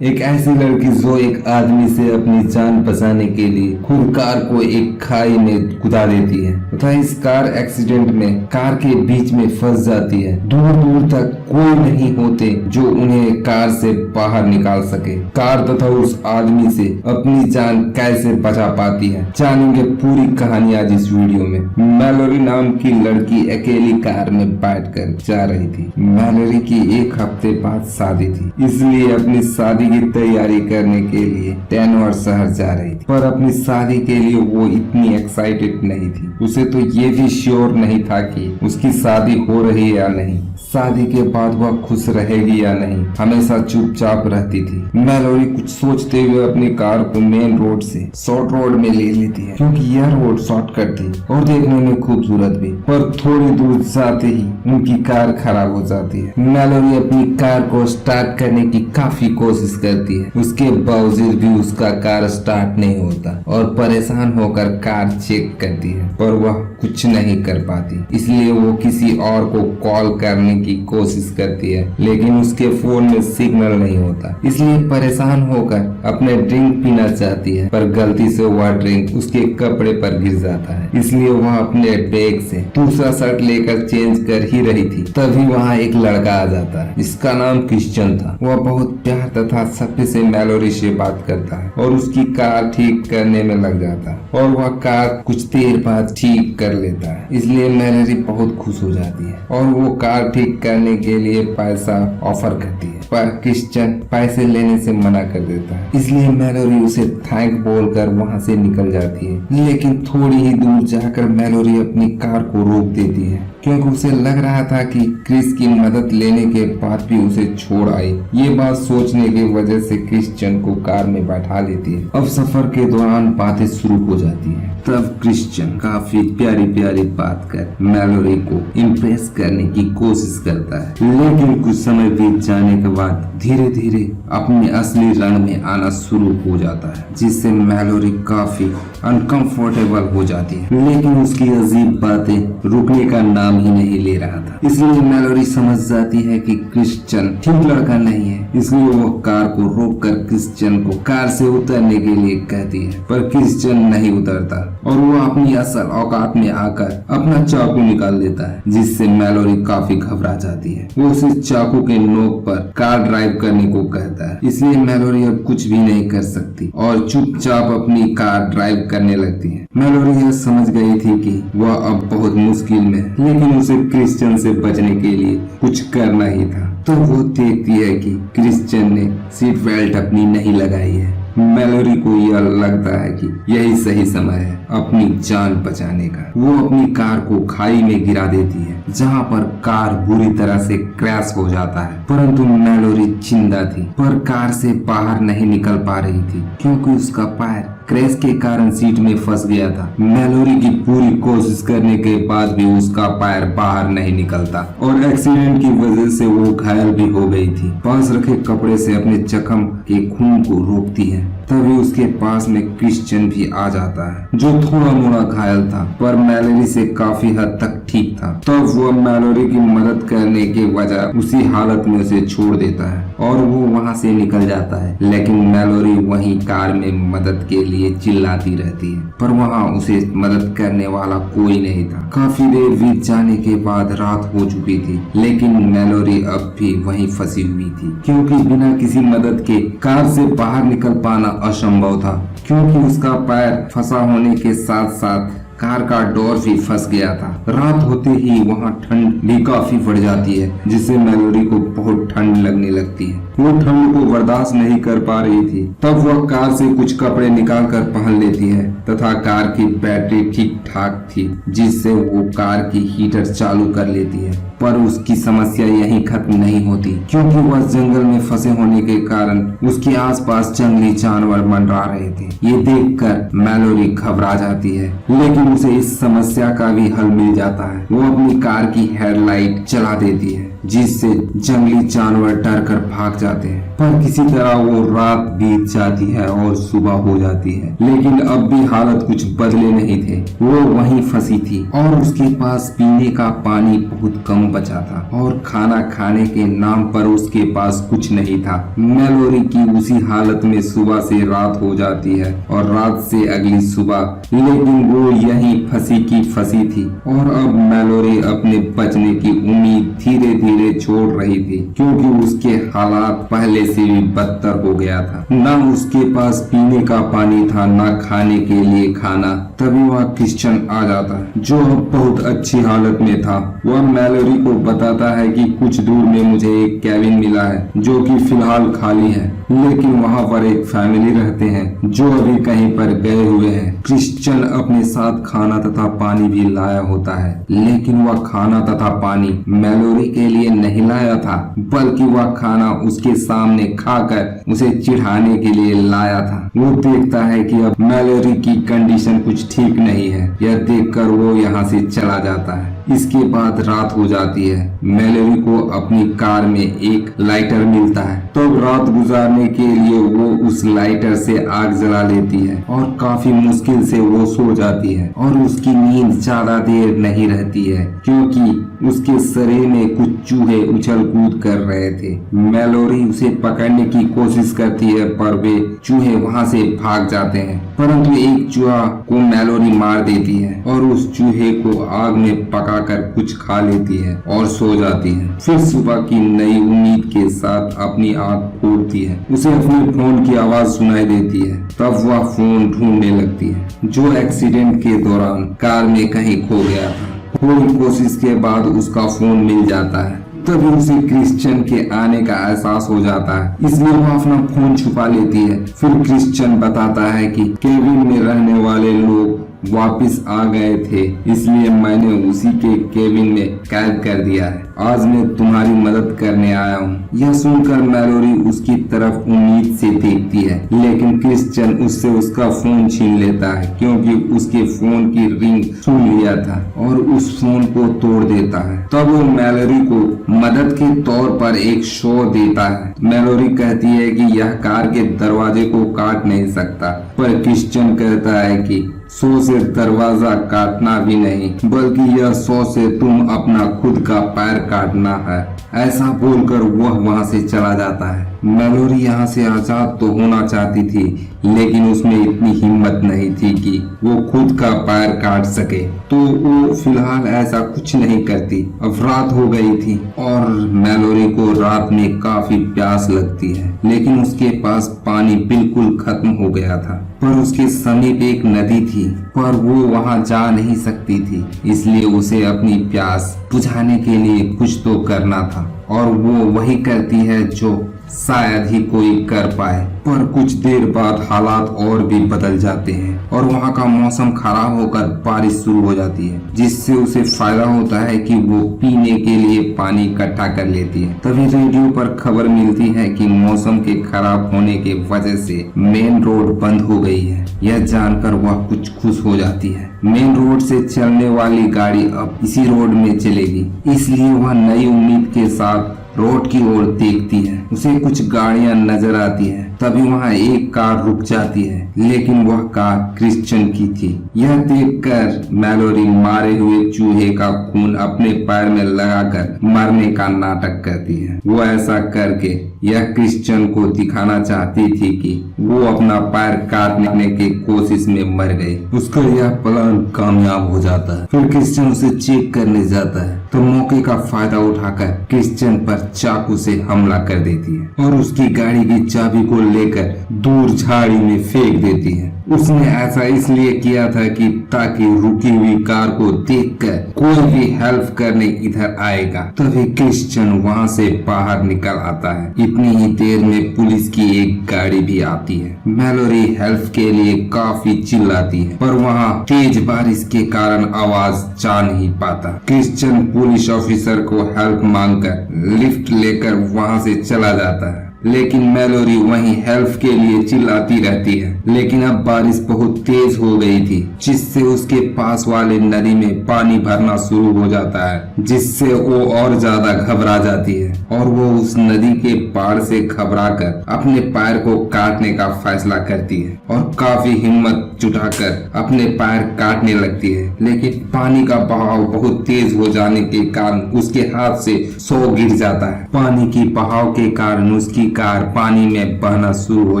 एक ऐसी लड़की जो एक आदमी से अपनी जान बचाने के लिए खुद कार को एक खाई में कुदा देती है तथा इस कार एक्सीडेंट में कार के बीच में फंस जाती है। दूर दूर तक कोई नहीं होते जो उन्हें कार से बाहर निकाल सके। कार तथा उस आदमी से अपनी जान कैसे बचा पाती है, जानेंगे पूरी कहानी आज इस वीडियो में। मैलोरी नाम की लड़की अकेली कार में बैठकर जा रही थी। मैलोरी की एक हफ्ते बाद शादी थी, इसलिए अपनी शादी की तैयारी करने के लिए टेनवर शहर जा रही थी। पर अपनी शादी के लिए वो इतनी एक्साइटेड नहीं थी। उसे तो ये भी श्योर नहीं था कि उसकी शादी हो रही है या नहीं, शादी के बाद वह खुश रहेगी या नहीं। हमेशा चुपचाप रहती थी। मैलोरी कुछ सोचते हुए अपनी कार को मेन रोड से शॉर्ट रोड में ले लेती है, क्योंकि यह रोड शॉर्टकट थी और देखने में खूबसूरत भी। पर थोड़ी दूर जाते ही उनकी कार खराब हो जाती है। मैलोरी अपनी कार को स्टार्ट करने की काफी कोशिश करती है, उसके बावजूद भी उसका कार स्टार्ट नहीं होता और परेशान होकर कार चेक करती है, पर वह कुछ नहीं कर पाती। इसलिए वो किसी और को कॉल करने की कोशिश करती है, लेकिन उसके फोन में सिग्नल नहीं होता। इसलिए परेशान होकर अपने ड्रिंक पीना चाहती है, पर गलती से वह ड्रिंक उसके कपड़े पर गिर जाता है। इसलिए वह अपने बैग से दूसरा शर्ट लेकर चेंज कर ही रही थी, तभी वहाँ एक लड़का आ जाता है जिसका नाम क्रिश्चियन था। वह बहुत प्यार तथा सख्ती से मैलोरी से बात करता है और उसकी कार ठीक करने में लग जाता है और वह कार कुछ देर बाद ठीक कर लेता है। इसलिए मैलोरी बहुत खुश हो जाती है और वो कार ठीक करने के लिए पैसा ऑफर करती है, पर क्रिश्चियन पैसे लेने से मना कर देता है। इसलिए मैलोरी उसे थैंक बोलकर वहाँ से निकल जाती है। लेकिन थोड़ी ही दूर जाकर मैलोरी अपनी कार को रोक देती है, क्योंकि उसे लग रहा था कि क्रिस की मदद लेने के बाद भी उसे छोड़ आई। ये बात सोचने की वजह से क्रिश्चियन को कार में बैठा लेती है। अब सफर के दौरान बातें शुरू हो जाती है। तब क्रिश्चियन काफी प्यारी प्यारी बात कर मैलोरी को इम्प्रेस करने की कोशिश करता है, लेकिन कुछ समय बीत जाने के बाद धीरे धीरे अपने असली रंग में आना शुरू हो जाता है, जिससे मैलोरी काफी अनकंफर्टेबल हो जाती है। लेकिन उसकी अजीब बातें रुकने का नाम ही नहीं ले रहा था। इसलिए मैलोरी समझ जाती है कि क्रिश्चियन ठीक लड़का नहीं है। इसलिए वो कार को रोककर क्रिश्चियन को कार से उतरने के लिए कहती है, पर क्रिश्चियन नहीं उतरता और वो अपनी असल औकात में आकर अपना चाकू निकाल देता है, जिससे मैलोरी काफी घबरा जाती है। वो उसे चाकू के नोक पर कार ड्राइव करने को कहता है। इसलिए मैलोरी अब कुछ भी नहीं कर सकती और चुपचाप अपनी कार ड्राइव करने लगती है। मैलोरी यह समझ गई थी कि वह अब बहुत मुश्किल में है, लेकिन उसे क्रिश्चियन से बचने के लिए कुछ करना ही था। तो वो देखती है कि क्रिश्चियन ने सीट बेल्ट अपनी नहीं लगाई है। मैलोरी को यह लगता है कि यही सही समय है अपनी जान बचाने का। वो अपनी कार को खाई में गिरा देती है, जहाँ पर कार बुरी तरह से क्रैश हो जाता है। परंतु मैलोरी जिंदा थी, पर कार से बाहर नहीं निकल पा रही थी, क्योंकि उसका पैर क्रैश के कारण सीट में फंस गया था। मैलोरी की पूरी कोशिश करने के बाद भी उसका पैर बाहर नहीं निकलता और एक्सीडेंट की वजह से वो घायल भी हो गई थी। पास रखे कपड़े से अपने जख्म के खून को रोकती है। तभी उसके पास में क्रिश्चियन भी आ जाता है, जो थोड़ा मोड़ा घायल था, पर मैलोरी से काफी हद तक ठीक था। तब वो मैलोरी की मदद करने के वजह उसी हालत में उसे छोड़ देता है और वो वहाँ से निकल जाता है। लेकिन मैलोरी वहीं कार में मदद के लिए चिल्लाती रहती है, पर वहाँ उसे मदद करने वाला कोई नहीं था। काफी देर बीत जाने के बाद रात हो चुकी थी, लेकिन मैलोरी अब भी वहीं फंसी हुई थी, क्योंकि बिना किसी मदद के कार से बाहर निकल पाना असंभव था, क्योंकि उसका पैर फंसा होने के साथ साथ कार का डोर भी फंस गया था। रात होते ही वहाँ ठंड भी काफी बढ़ जाती है, जिससे मैलोरी को बहुत ठंड लगने लगती है। वो ठंड को बर्दाश्त नहीं कर पा रही थी। तब वह कार से कुछ कपड़े निकाल कर पहन लेती है तथा कार की बैटरी ठीक ठाक थी, जिससे वो कार की हीटर चालू कर लेती है। पर उसकी समस्या यहीं खत्म नहीं होती, क्योंकि वह जंगल में फंसे होने के कारण उसके आसपास जंगली जानवर मंडरा रहे थे। ये देखकर मैलोरी घबरा जाती है, लेकिन लेकिन उसे इस समस्या का भी हल मिल जाता है। वो अपनी कार की हेडलाइट जला देती है, जिससे जंगली जानवर डर कर भाग जाते हैं। पर किसी तरह वो रात बीत जाती है और सुबह हो जाती है, लेकिन अब भी हालत कुछ बदले नहीं थे। वो वहीं फंसी थी और उसके पास पीने का पानी बहुत कम बचा था और खाना खाने के नाम पर उसके पास कुछ नहीं था। मैलोरी की उसी हालत में सुबह से रात हो जाती है और रात से अगली सुबह, लेकिन वो यहीं फंसी की फंसी थी और अब मैलोरी अपने बचने की उम्मीद धीरे धीरे छोड़ रही थी, क्योंकि उसके हालात पहले से भी बदतर हो गया था। न उसके पास पीने का पानी था, न खाने के लिए खाना। तभी वह क्रिश्चियन आ जाता है, जो अब बहुत अच्छी हालत में था। वह मैलोरी को बताता है कि कुछ दूर में मुझे एक कैबिन मिला है, जो कि फिलहाल खाली है, लेकिन वहाँ पर एक फैमिली रहते हैं जो अभी कहीं पर गए हुए हैं। क्रिश्चियन अपने साथ खाना तथा पानी भी लाया होता है, लेकिन वह खाना तथा पानी मैलोरी के लिए नहीं लाया था, बल्कि वह खाना उसके सामने खाकर उसे चिढ़ाने के लिए लाया था। वो देखता है कि अब मैलोरी की कंडीशन कुछ ठीक नहीं है। यह देखकर वो यहाँ से चला जाता है। इसके बाद रात हो जाती है। मैलोरी को अपनी कार में एक लाइटर मिलता है, तो रात गुजारने के लिए वो उस लाइटर से आग जला लेती है और काफी मुश्किल से वो सो जाती है। और उसकी नींद ज्यादा देर नहीं रहती है, क्योंकि उसके शरीर में कुछ चूहे उछल कूद कर रहे थे। मैलोरी उसे पकड़ने की कोशिश करती है, पर वे चूहे वहाँ से भाग जाते हैं। परंतु एक चूहा को मैलोरी मार देती है और उस चूहे को आग में पकाकर कुछ खा लेती है और सो जाती है। फिर सुबह की नई उम्मीद के साथ अपनी आँख खोलती है। उसे अपने फोन की आवाज सुनाई देती है। तब वह फोन ढूंढने लगती है, जो एक्सीडेंट के दौरान कार में कहीं खो गया था। थोड़ी कोशिश के बाद उसका फोन मिल जाता है। तभी उसे क्रिश्चियन के आने का एहसास हो जाता है, इसलिए वो अपना फोन छुपा लेती है। फिर क्रिश्चियन बताता है कि केबिन में रहने वाले लोग वापस आ गए थे, इसलिए मैंने उसी के केबिन में कैद कर दिया है। आज मैं तुम्हारी मदद करने आया हूँ। यह सुनकर मैलोरी उसकी तरफ उम्मीद से देखती है, लेकिन क्रिश्चियन उससे उसका फोन छीन लेता है, क्योंकि उसके फोन की रिंग सुन लिया था और उस फोन को तोड़ देता है। तब वो मैलोरी को मदद के तौर पर एक शो देता है। मैलोरी कहती है कि यह कार के दरवाजे को काट नहीं सकता, पर क्रिश्चियन कहता है कि 100 से दरवाजा काटना भी नहीं, बल्कि यह 100 से तुम अपना खुद का पैर काटना है। ऐसा बोलकर वह वहाँ से चला जाता है। मैलोरी यहाँ से आजाद तो होना चाहती थी, लेकिन उसमें इतनी हिम्मत नहीं थी कि वो खुद का पैर काट सके, तो वो फिलहाल ऐसा कुछ नहीं करती। अब रात हो गई थी और मैलोरी को रात में काफी प्यास लगती है, लेकिन उसके पास पानी बिल्कुल खत्म हो गया था। पर उसके समीप एक नदी थी, पर वो वहाँ जा नहीं सकती थी, इसलिए उसे अपनी प्यास बुझाने के लिए कुछ तो करना था, और वो वही करती है जो शायद ही कोई कर पाए। पर कुछ देर बाद हालात और भी बदल जाते हैं और वहाँ का मौसम खराब होकर बारिश शुरू हो जाती है, जिससे उसे फायदा होता है कि वो पीने के लिए पानी इकट्ठा कर लेती है। तभी रेडियो पर खबर मिलती है कि मौसम के खराब होने के वजह से मेन रोड बंद हो गई है। यह जानकर वह कुछ खुश हो जाती है। मेन रोड से चलने वाली गाड़ी अब इसी रोड में चलेगी, इसलिए वह नई उम्मीद के साथ रोड की ओर देखती है। उसे कुछ गाड़ियां नजर आती हैं। तभी वहाँ एक कार रुक जाती है, लेकिन वह कार क्रिश्चियन की थी। यह देखकर मैलोरी मारे हुए चूहे का खून अपने पैर में लगाकर मरने का नाटक करती है। वो ऐसा करके यह क्रिश्चियन को दिखाना चाहती थी कि वो अपना पैर काटने की कोशिश में मर गई। उसका यह प्लान कामयाब हो जाता है। फिर क्रिश्चियन उसे चेक करने जाता है, तो मौके का फायदा उठाकर क्रिश्चियन पर चाकू से हमला कर देती है और उसकी गाड़ी की चाबी को लेकर दूर झाड़ी में फेंक देती है। उसने ऐसा इसलिए किया था कि ताकि रुकी हुई कार को देखकर कोई भी हेल्प करने इधर आएगा। तभी क्रिश्चियन वहाँ से बाहर निकल आता है। इतनी ही देर में पुलिस की एक गाड़ी भी आती है। मैलोरी हेल्प के लिए काफी चिल्लाती है, पर वहाँ तेज बारिश के कारण आवाज जा नहीं पाता। क्रिश्चियन पुलिस ऑफिसर को हेल्प मांगकर लिफ्ट लेकर वहाँ से चला जाता है, लेकिन मैलोरी वहीं हेल्प के लिए चिल्लाती रहती है। लेकिन अब बारिश बहुत तेज हो गई थी, जिससे उसके पास वाले नदी में पानी भरना शुरू हो जाता है, जिससे वो और ज्यादा घबरा जाती है और वो उस नदी के पार से घबराकर अपने पैर को काटने का फैसला करती है और काफी हिम्मत जुटाकर अपने पैर काटने लगती है। लेकिन पानी का बहाव बहुत तेज हो जाने के कारण उसके हाथ से सो गिर जाता है। पानी की बहाव के कारण उसकी कार पानी में बहना शुरू हो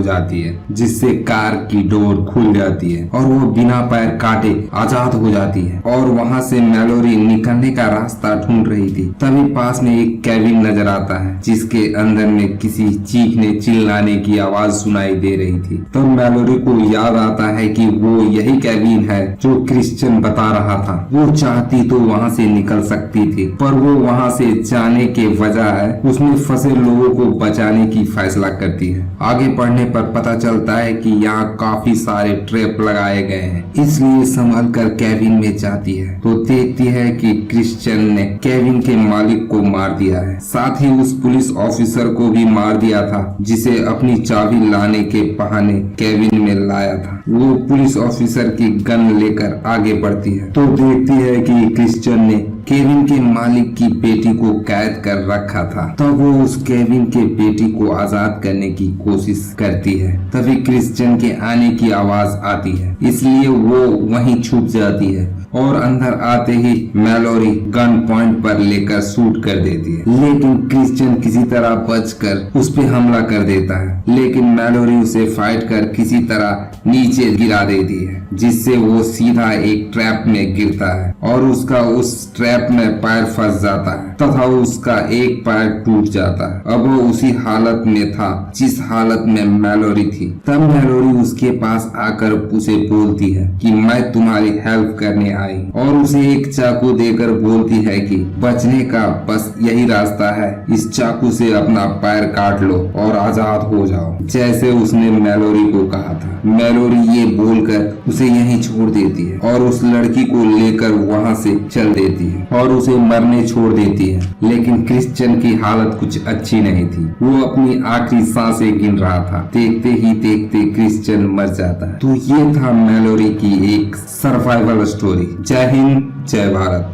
जाती है, जिससे कार की डोर खुल जाती है और वो बिना पैर काटे आजाद हो जाती है। और वहाँ से मैलोरी निकलने का रास्ता ढूंढ रही थी, तभी पास में एक कैबिन नजर आता है, जिसके अंदर में किसी चीखने चिल्लाने की आवाज सुनाई दे रही थी। तब मैलोरी को याद आता है कि वो यही कैबिन है जो क्रिश्चियन बता रहा था। वो चाहती तो वहाँ से निकल सकती थी, पर वो वहाँ से जाने के बजाय उसमें फंसे लोगों को बचाने की फैसला करती है। आगे पढ़ने पर पता चलता है कि यहाँ काफी सारे ट्रैप लगाए गए हैं, इसलिए संभल कर कैबिन में जाती है तो देखती है कि क्रिश्चियन ने कैबिन के मालिक को मार दिया है, साथ ही उस पुलिस ऑफिसर को भी मार दिया था जिसे अपनी चाबी लाने के बहाने कैबिन में लाया था। वो पुलिस ऑफिसर की गन लेकर आगे बढ़ती है तो देखती है कि क्रिश्चियन ने केविन के मालिक की बेटी को कैद कर रखा था। तब वो उस केविन के बेटी को आजाद करने की कोशिश करती है। तभी क्रिश्चियन के आने की आवाज आती है, इसलिए वो वहीं छुप जाती है और अंदर आते ही मैलोरी गन पॉइंट पर लेकर शूट कर देती है। लेकिन क्रिश्चियन किसी तरह बचकर उस पे हमला कर देता है, लेकिन मैलोरी उसे फाइट कर किसी तरह नीचे गिरा देती है, जिससे वो सीधा एक ट्रैप में गिरता है और उसका उस ट्रैप में पैर फंस जाता है तथा उसका एक पैर टूट जाता है। अब वो उसी हालत में था जिस हालत में मैलोरी थी। तब मैलोरी उसके पास आकर उसे बोलती है कि मैं तुम्हारी हेल्प करने आई और उसे एक चाकू देकर बोलती है कि बचने का बस यही रास्ता है, इस चाकू से अपना पैर काट लो और आजाद हो जाओ, जैसे उसने मैलोरी को कहा था। मैलोरी ये बोलकर उसे यहीं छोड़ देती है और उस लड़की को लेकर वहाँ से चल देती है और उसे मरने छोड़ देती है। लेकिन क्रिश्चियन की हालत कुछ अच्छी नहीं थी, वो अपनी आखिरी सांसें गिन रहा था। देखते ही देखते क्रिश्चियन मर जाता है। तो ये था मैलोरी की एक सर्वाइवल स्टोरी। जय हिंद, जय भारत।